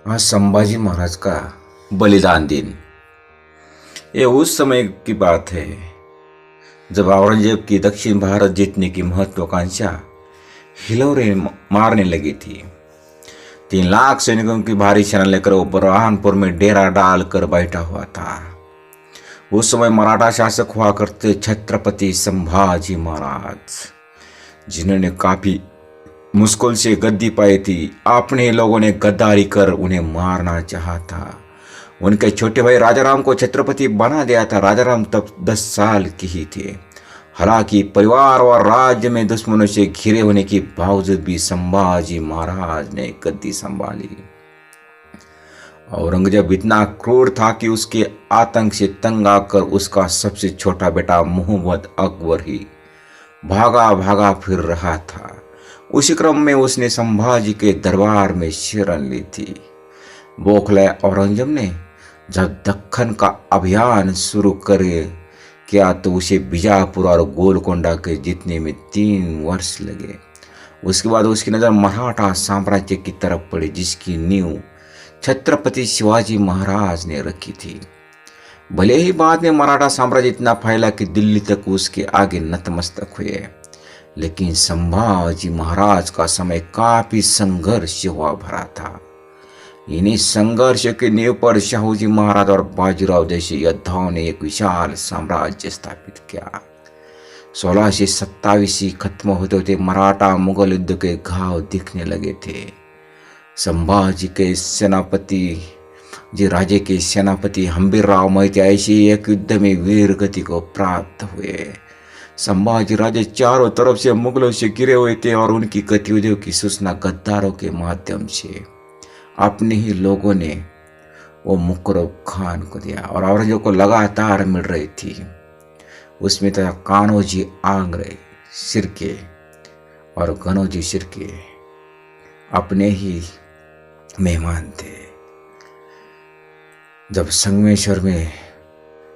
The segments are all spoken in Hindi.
आज संभाजी महाराज का बलिदान दिन। ये उस समय की बात है जब औरंगजेब की दक्षिण भारत जीतने की महत्वाकांक्षा हिलोरे मारने लगी थी। 3 लाख सैनिकों की भारी सेना लेकर वो बुरहानपुर में डेरा डालकर बैठा हुआ था। उस समय मराठा शासक हुआ करते छत्रपति संभाजी महाराज, जिन्होंने काफी मुश्किल से गद्दी पाई थी। अपने लोगों ने गद्दारी कर उन्हें मारना चाहा था। उनके छोटे भाई राजाराम को छत्रपति बना दिया था। राजाराम तब 10 साल के ही थे। हालांकि परिवार और राज्य में दुश्मनों से घिरे होने के बावजूद भी संभाजी महाराज ने गद्दी संभाली। औरंगजेब इतना क्रूर था कि उसके आतंक से तंग आकर उसका सबसे छोटा बेटा मोहम्मद अकबर ही भागा भागा फिर रहा था। उसी क्रम में उसने संभाजी के दरबार में शरण ली थी। बौखलाए औरंगजेब ने जब दक्खन का अभियान शुरू किया तो उसे बीजापुर और गोलकोंडा के जीतने में 3 वर्ष लगे। उसके बाद उसकी नज़र मराठा साम्राज्य की तरफ पड़ी, जिसकी नींव छत्रपति शिवाजी महाराज ने रखी थी। भले ही बाद में मराठा साम्राज्य इतना फैला कि दिल्ली तक उसके आगे नतमस्तक हुए, लेकिन संभाजी महाराज का समय काफी संघर्ष हुआ भरा था। इन्हीं संघर्ष के नींव पर शाहूजी महाराज और बाजीराव जैसे योद्धाओं ने एक विशाल साम्राज्य स्थापित किया। 1627 खत्म होते होते मराठा मुगल युद्ध के घाव दिखने लगे थे। संभाजी के सेनापति राजे के सेनापति हंबीरराव मोहिते ऐसे एक युद्ध में वीर गति को प्राप्त हुए। संभाजी राजे चारों तरफ से मुगलों से घिरे हुए थे और उनकी गतिविधियों की सूचना गद्दारों के माध्यम से अपने ही लोगों ने वो मुकरब खान को दिया और औरंगजेब को लगातार मिल रही थी। उसमें था कान्होजी आंग्रे शिर्के और गनोजी शिर्के अपने ही मेहमान थे। जब संगमेश्वर में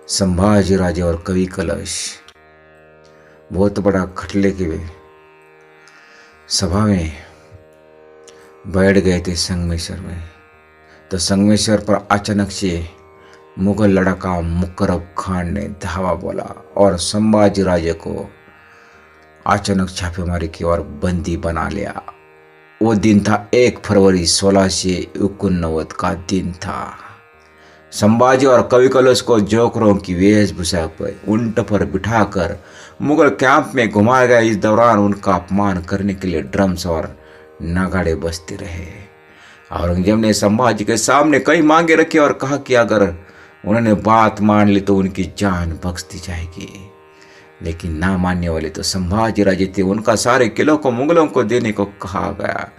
संभाजी राजे और कवि कलश बहुत बड़ा खटले की सभा में बैठ गए थे संगमेश्वर में, तो संगमेश्वर पर अचानक से मुगल लड़ाका मुकरब खान ने धावा बोला और संभाजी राजे को अचानक छापेमारी की और बंदी बना लिया। वो दिन था 1 फरवरी 1689 का दिन था। संभाजी और कवि कलश को जोकरों की वेशभूषा पर ऊंट पर बिठाकर मुगल कैंप में घुमाया गया। इस दौरान उनका अपमान करने के लिए ड्रम्स और नगाड़े बजते रहे। औरंगजेब ने संभाजी के सामने कई मांगे रखी और कहा कि अगर उन्होंने बात मान ली तो उनकी जान बख्श दी जाएगी। लेकिन ना मानने वाले तो संभाजी राजे थे। उनका सारे किलों को मुगलों को देने को कहा गया।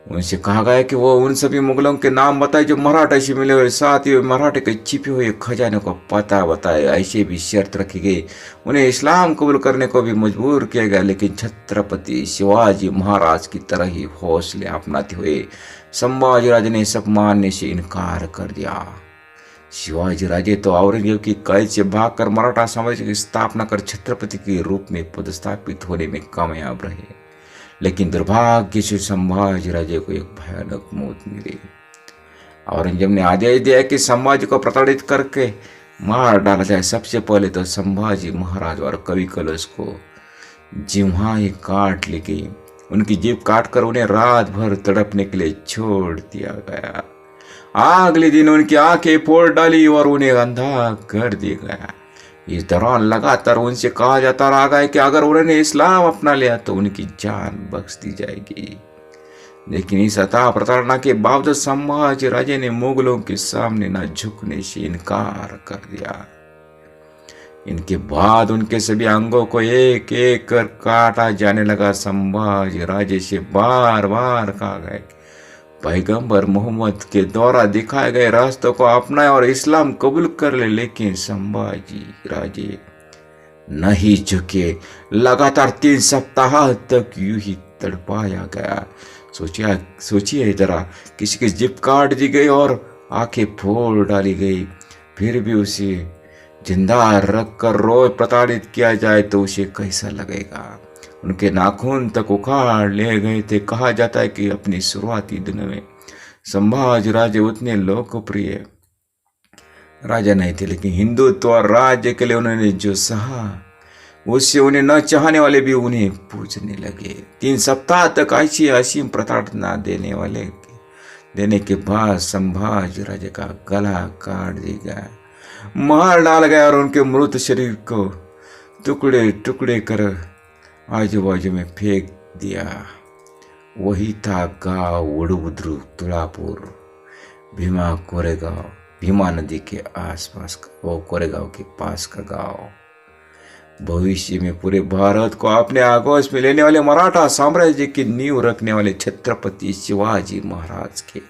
उनसे कहा गया कि वो उन सभी मुगलों के नाम बताए जो मराठा से मिले हुए, साथ ही मराठे के छिपे हुए खजाने को पता बताए। ऐसे भी शर्त रखी गई। उन्हें इस्लाम कबूल करने को भी मजबूर किया गया। लेकिन छत्रपति शिवाजी महाराज की तरह ही हौसले अपनाते हुए संभाजी राजे ने सब मानने से इनकार कर दिया। शिवाजी राजे तो औरंगजेब की कैद से भागकर मराठा साम्राज्य की स्थापना कर छत्रपति के रूप में पदस्थापित होने में कामयाब रहे। लेकिन दुर्भाग्य से संभाजी राजे को एक भयानक मौत मिली। औरंगजेब ने आदेश दिया कि संभाजी को प्रताड़ित करके मार डाला जाए। सबसे पहले तो संभाजी महाराज और कवि कलश को जिह्वाएं काट ली गई। उनकी जीभ काटकर उन्हें रात भर तड़पने के लिए छोड़ दिया गया। अगले दिन उनकी आंखें फोड़ डाली और उन्हें अंधा कर दिया गया। इस दौरान लगातार उनसे कहा जाता रहा है कि अगर उन्होंने इस्लाम अपना लिया तो उनकी जान बख्श दी जाएगी। लेकिन इस अथाह प्रताड़ना के बावजूद संभाजी राजे ने मुगलों के सामने न झुकने से इनकार कर दिया। इनके बाद उनके सभी अंगों को एक एक कर काटा जाने लगा। संभाजी राजे से बार बार कहा गया पैगंबर मोहम्मद के द्वारा दिखाए गए रास्तों को अपनाए और इस्लाम कबूल कर ले। लेकिन संभाजी राजे नहीं झुके। लगातार 3 सप्ताह तक यूं ही तड़पाया गया। सोचिए जरा, किसी की जिप काट दी गई और आंखें फोड़ डाली गई, फिर भी उसे जिंदा रखकर रोज प्रताड़ित किया जाए तो उसे कैसा लगेगा। उनके नाखून तक उखाड़ ले गए थे। कहा जाता है कि अपनी शुरुआती दिनों में संभाजी राजे उतने लोकप्रिय राजा नहीं थे, लेकिन हिंदुत्व और राज्य के लिए उन्होंने जो सहा उससे उन्हें न चाहने वाले भी उन्हें पूजने लगे। 3 सप्ताह तक ऐसी असीम प्रताड़ना देने के बाद संभाजी राजे का गला काट दिया गया, मार डाला गया और उनके मृत शरीर को टुकड़े टुकड़े कर आजू बाजू में फेंक दिया। वही था गांव वडुबुद्रुक तुळापूर, भीमा नदी के आसपास का, वो कोरेगांव के पास का गांव। भविष्य में पूरे भारत को अपने आगोश में लेने वाले मराठा साम्राज्य की नींव रखने वाले छत्रपति शिवाजी महाराज के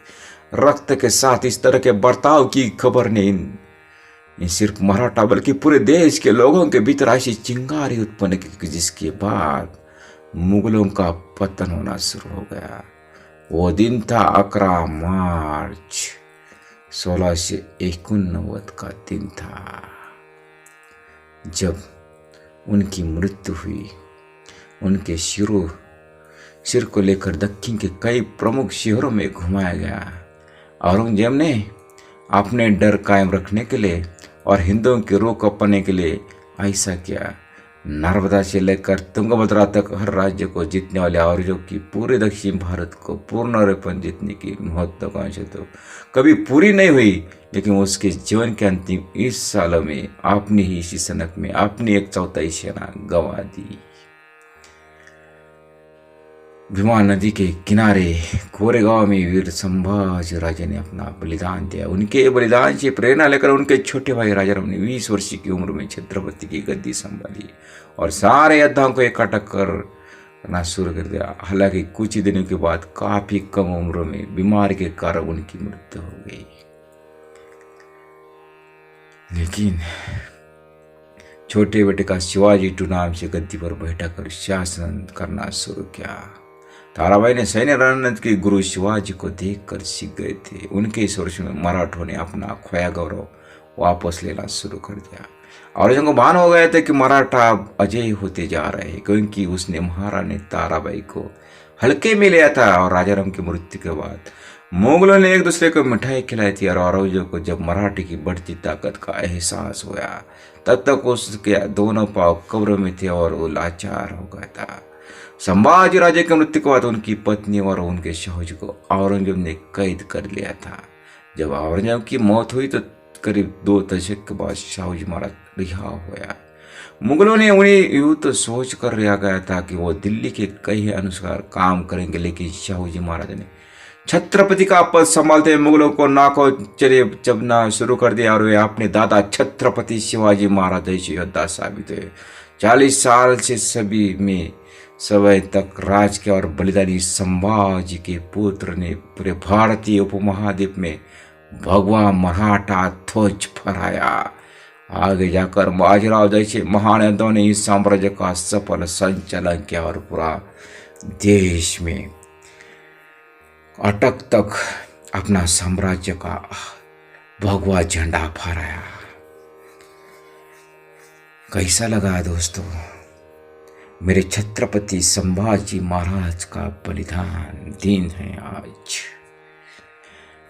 रक्त के साथ इस तरह के बर्ताव की खबर ने सिर्फ मराठा बल्कि पूरे देश के लोगों के भीतर ऐसी चिंगारी उत्पन्न की, जिसके बाद मुगलों का पतन होना शुरू हो गया। वो दिन था 11 मार्च 1689 का दिन था, जब उनकी मृत्यु हुई। उनके सिर को लेकर दक्षिण के कई प्रमुख शहरों में घुमाया गया। औरंगजेब ने अपने डर कायम रखने के लिए और हिंदुओं के रोक अपने के लिए ऐसा किया। नर्मदा से लेकर तुंगभद्रा तक हर राज्य को जीतने वाले औरंगजेब की पूरे दक्षिण भारत को पूर्णरूपेण जीतने की महत्वाकांक्षा तो कभी पूरी नहीं हुई, लेकिन उसके जीवन के अंतिम 20 सालों में अपनी ही इसी सनक में अपनी 1/4 सेना गंवा दी। भीमा नदी के किनारे कोरेगांव में वीर संभाजी राजे ने अपना बलिदान दिया। उनके बलिदान से प्रेरणा लेकर उनके छोटे भाई राजाराम ने 20 वर्ष की उम्र में छत्रपति की गद्दी संभाली और सारे योद्धाओं को इकट्ठा करना शुरू कर दिया। हालांकि कुछ ही दिनों के बाद काफी कम उम्र में बीमारी के कारण उनकी मृत्यु हो गई, लेकिन छोटे बेटे का शिवाजी नाम से गद्दी पर बैठकर शासन करना शुरू किया। ताराबाई ने सैन्य रणनीति के गुरु शिवाजी को देखकर सीख गए थे। उनके इस वर्ष में मराठों ने अपना खोया गौरव वापस लेना शुरू कर दिया और को भान हो गया था कि मराठा अजय होते जा रहे हैं, क्योंकि उसने महारानी ताराबाई को हल्के में लिया था। और राजाराम की मृत्यु के बाद मुगलों ने एक दूसरे को मिठाई खिलाई थी और औरंगजेब को जब मराठी की बढ़ती ताकत का एहसास हुआ, तब तक उसके दोनों पांव कब्र में थे और वो लाचार हो गया था। संभाजी राजे की मृत्यु के बाद उनकी पत्नी और उनके शौहर को औरंगजेब ने कैद कर लिया था। जब औरंगजेब की मौत हुई तो करीब 2 दशक के बाद शिवाजी महाराज रिहा हुआ। मुगलों ने उन्हें यूं तो सोच कर रिहा गया था कि वो दिल्ली के कई अनुसार काम करेंगे, लेकिन शिवाजी महाराज ने छत्रपति का पद संभालते मुगलों को नाको चले चबना शुरू कर दिया और वे अपने दादा छत्रपति शिवाजी महाराज जैसे योद्धा साबित हुए। 40 साल से सभी में समय तक राज किया और बलिदानी संभाजी के पुत्र ने पूरे भारतीय उपमहाद्वीप में भगवा मराठा ध्वज फहराया। आगे जाकर बाजीराव जैसे महान योद्धाओं ने इस साम्राज्य का सफल संचालन किया और पूरा देश में अटक तक अपना साम्राज्य का भगवा झंडा फहराया। कैसा लगा दोस्तों मेरे छत्रपति संभाजी महाराज का बलिदान दिन है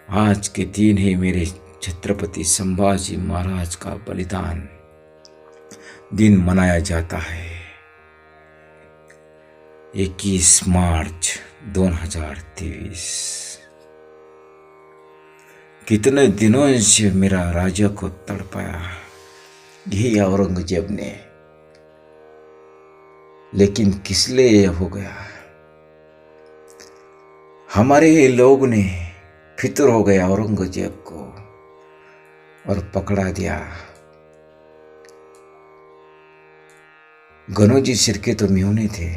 आज के दिन है मेरे छत्रपति संभाजी महाराज का बलिदान दिन मनाया जाता है 21 मार्च 2023। कितने दिनों से मेरा राजा को तड़पाया यही औरंगजेब ने, लेकिन किस लिए हो गया? हमारे लोग ने फितर हो गया औरंगजेब को और पकड़ा दिया। गनोजी शिर्के तो मेहुणे थे।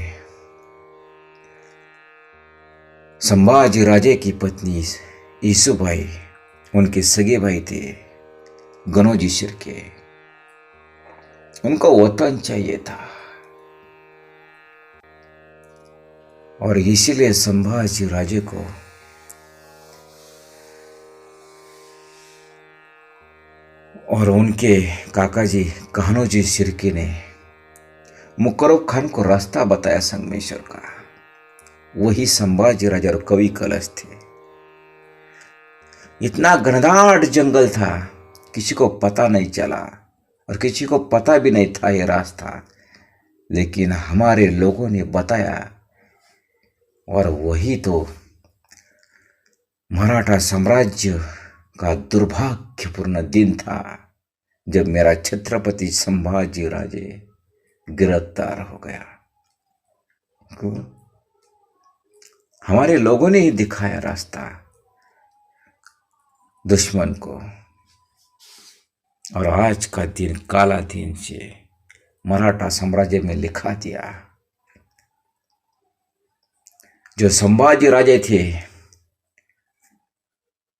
संभाजी राजे की पत्नी ईसुबाई उनके सगे भाई थे गनोजी शिर्के। उनको वतन चाहिए था और इसीलिए संभाजी राजे को और उनके काकाजी कान्होजी शिर्के ने मुकरब खान को रास्ता बताया संगमेश्वर का। वही संभाजी राजा और कवि कलश थे। इतना घनदाट जंगल था, किसी को पता नहीं चला और किसी को पता भी नहीं था ये रास्ता। लेकिन हमारे लोगों ने बताया, और वही तो मराठा साम्राज्य का दुर्भाग्यपूर्ण दिन था जब मेरा छत्रपति संभाजी राजे गिरफ्तार हो गया। हमारे लोगों ने ही दिखाया रास्ता दुश्मन को, और आज का दिन काला दिन से मराठा साम्राज्य में लिखा दिया। जो संभाजी राजे थे,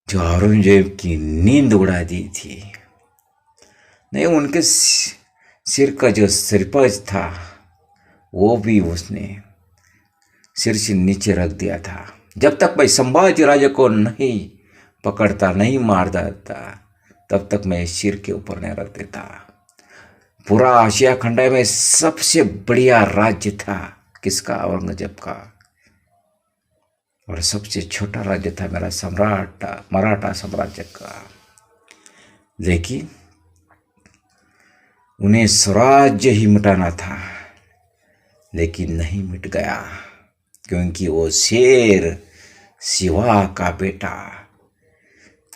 जो औरंगजेब की नींद उड़ा दी थी, नहीं, उनके सिर का जो सिरपज था वो भी उसने सिर से नीचे रख दिया था। जब तक मैं संभाजी राजे को नहीं पकड़ता, नहीं मार देता, तब तक मैं सिर के ऊपर नहीं रख देता। पूरा आशिया खंड में सबसे बढ़िया राज्य था किसका? औरंगजेब का। और सबसे छोटा राज्य था मेरा सम्राट मराठा साम्राज्य का। लेकिन उन्हें स्वराज्य ही मिटाना था, लेकिन नहीं मिट गया, क्योंकि वो शेर शिवा का बेटा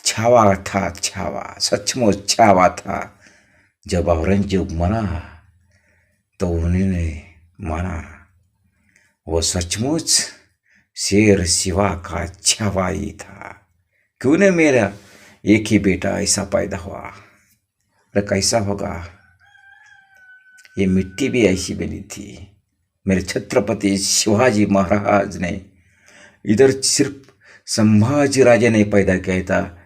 छावा था। छावा, सचमुच छावा था। जब औरंगजेब मरा तो उन्होंने माना वो सचमुच शेर शिवा का छावा ही था। क्यों न मेरा एक ही बेटा ऐसा पैदा हुआ। अरे कैसा होगा? ये मिट्टी भी ऐसी बनी थी। मेरे छत्रपति शिवाजी महाराज ने इधर सिर्फ संभाजी राजे ने पैदा किया था,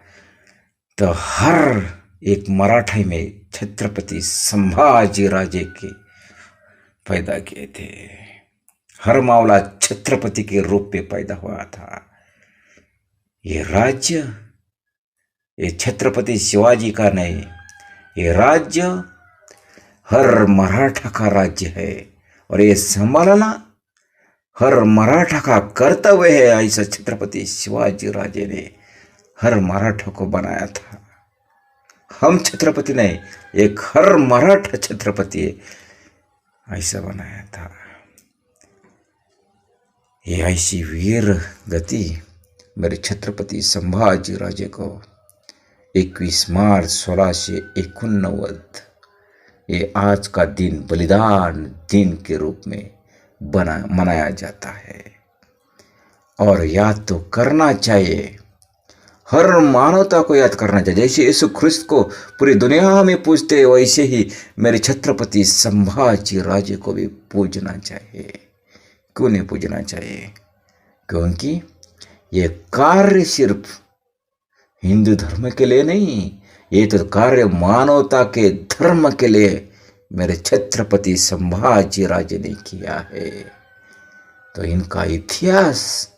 तो हर एक मराठा में छत्रपति संभाजी राजे के पैदा किए थे। हर मावला छत्रपति के रूप में पैदा हुआ था। ये राज्य ये छत्रपति शिवाजी का नहीं, ये राज्य हर मराठा का राज्य है, और ये संभालना हर मराठा का कर्तव्य है। ऐसा छत्रपति शिवाजी राजे ने हर मराठा को बनाया था। हम छत्रपति नहीं, एक हर मराठा छत्रपति ऐसा बनाया था। ये ऐसी वीर गति मेरे छत्रपति संभाजी राजे को 21 मार्च 1689 ये आज का दिन बलिदान दिन के रूप में मनाया जाता है। और याद तो करना चाहिए, हर मानवता को याद करना चाहिए। जैसे यीशु ख्रिस्त को पूरी दुनिया में पूजते, वैसे ही मेरे छत्रपति संभाजी राजे को भी पूजना चाहिए। क्यों नहीं पूजना चाहिए? क्योंकि ये कार्य सिर्फ हिंदू धर्म के लिए नहीं, ये तो कार्य मानवता के धर्म के लिए मेरे छत्रपति संभाजी राजे ने किया है। तो इनका इतिहास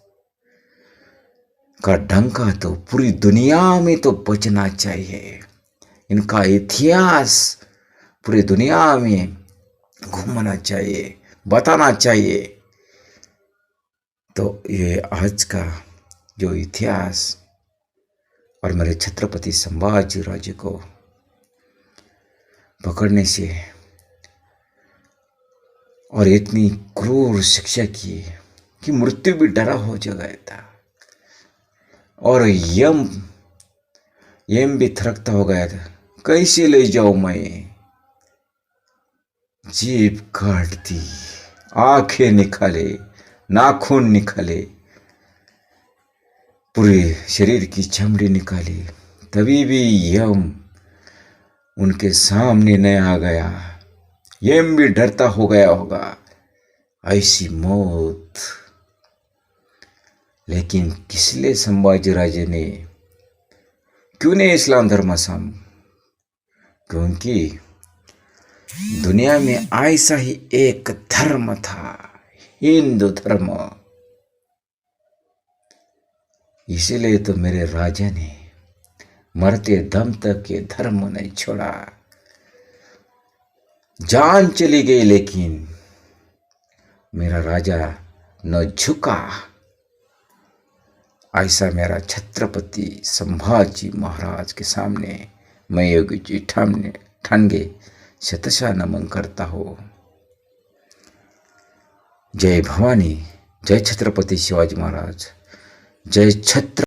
का डंका तो पूरी दुनिया में तो बजना चाहिए। इनका इतिहास पूरी दुनिया में घूमना चाहिए, बताना चाहिए। तो ये आज का जो इतिहास और मेरे छत्रपति संभाजी राजे को पकड़ने से और इतनी क्रूर शिक्षा की कि मृत्यु भी डरा हो गया था, और यम भी थरकता हो गया था। कैसे ले जाऊं मैं? जीभ काट दी, आंखें निकाले, नाखून निकाले, पूरे शरीर की चमड़ी निकाली, तभी भी यम उनके सामने नहीं आ गया। यम भी डरता हो गया होगा, ऐसी मौत। लेकिन किसलिए संभाजी राजे ने क्यों नहीं इस्लाम धर्म सम? क्योंकि दुनिया में ऐसा ही एक धर्म था, हिंदू धर्म। इसीलिए तो मेरे राजा ने मरते दम तक ये धर्म नहीं छोड़ा। जान चली गई लेकिन मेरा राजा न झुका। ऐसा मेरा छत्रपति संभाजी महाराज के सामने मैं योगी जी ठानगे शतशः नमन करता हूँ। जय भवानी, जय छत्रपति शिवाजी महाराज, जय छत्र